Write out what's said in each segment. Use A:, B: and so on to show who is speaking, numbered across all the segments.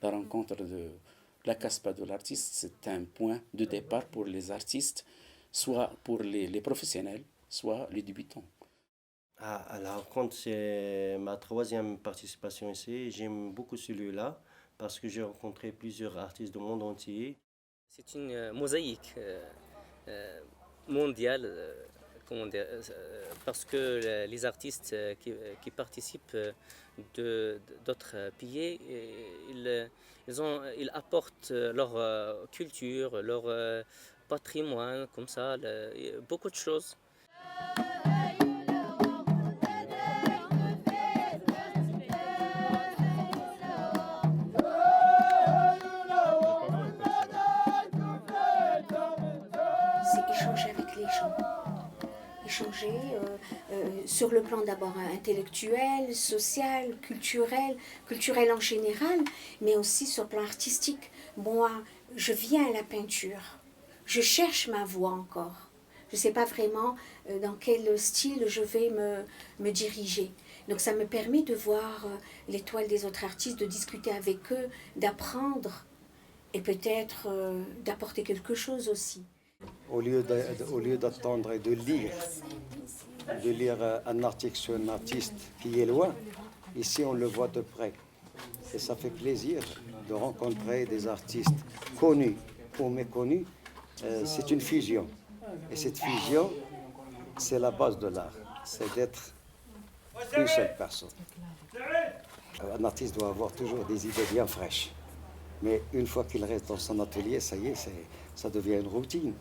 A: La rencontre de la Casbah de l'artiste, c'est un point de départ pour les artistes, soit pour les professionnels, soit les débutants.
B: À la rencontre, c'est ma troisième participation ici. J'aime beaucoup celui-là parce que j'ai rencontré plusieurs artistes du monde entier.
C: C'est une mosaïque euh, mondiale, comment dire, parce que les artistes qui participent d'autres pays, ils apportent leur culture, leur patrimoine, comme ça, beaucoup de choses.
D: C'est échanger avec les gens. Échanger sur le plan d'abord intellectuel, social, culturel en général, mais aussi sur le plan artistique. Moi, je viens à la peinture. Je cherche ma voie encore. Je ne sais pas vraiment dans quel style je vais me diriger. Donc ça me permet de voir les toiles des autres artistes, de discuter avec eux, d'apprendre et peut-être d'apporter quelque chose aussi.
E: Au lieu d'attendre et de lire un article sur un artiste qui est loin, ici on le voit de près. Et ça fait plaisir de rencontrer des artistes connus ou méconnus. C'est une fusion. Et cette fusion, c'est la base de l'art. C'est d'être une seule personne. Un artiste doit avoir toujours des idées bien fraîches. Mais une fois qu'il reste dans son atelier, ça y est, ça devient une routine.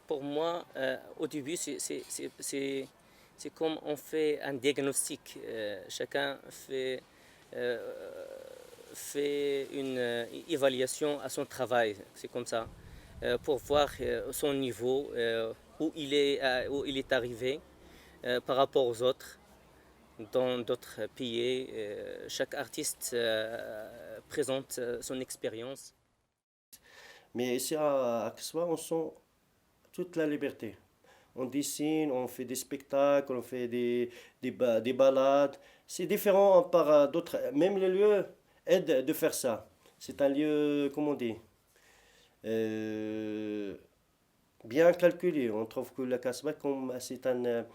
C: Pour moi, au début, c'est comme on fait un diagnostic. Chacun fait une évaluation à son travail, c'est comme ça, pour voir son niveau, où il est arrivé par rapport aux autres. Dans d'autres pays, chaque artiste présente son expérience.
B: Mais ici à Kasbah, on sent toute la liberté. On dessine, on fait des spectacles, on fait des balades. C'est différent par d'autres. Même les lieux aident de faire ça. C'est un lieu, comment on dit, bien calculé. On trouve que la Kasbah, c'est un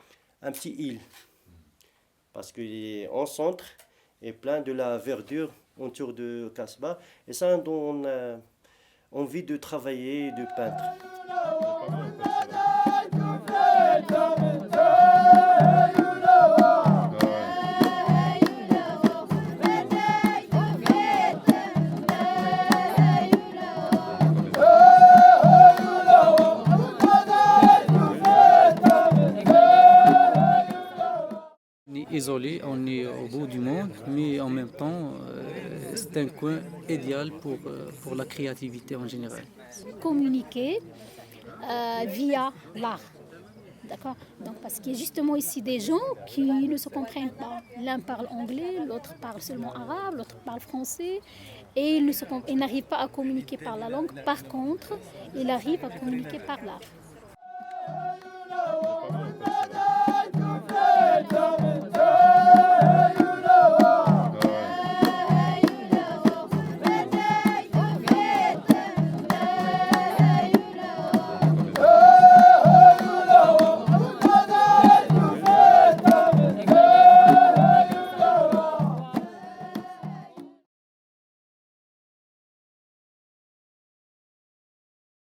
B: petit île. Parce qu'il est en centre et plein de la verdure autour de Kasbah. Et ça donne envie de travailler, de peindre.
F: On est isolé, on est au bout du monde, mais en même temps, c'est un coin idéal pour la créativité en général.
G: Communiquer via l'art. D'accord. Donc, parce qu'il y a justement ici des gens qui ne se comprennent pas. L'un parle anglais, l'autre parle seulement arabe, l'autre parle français. Et ils n'arrivent pas à communiquer par la langue. Par contre, ils arrivent à communiquer par l'art.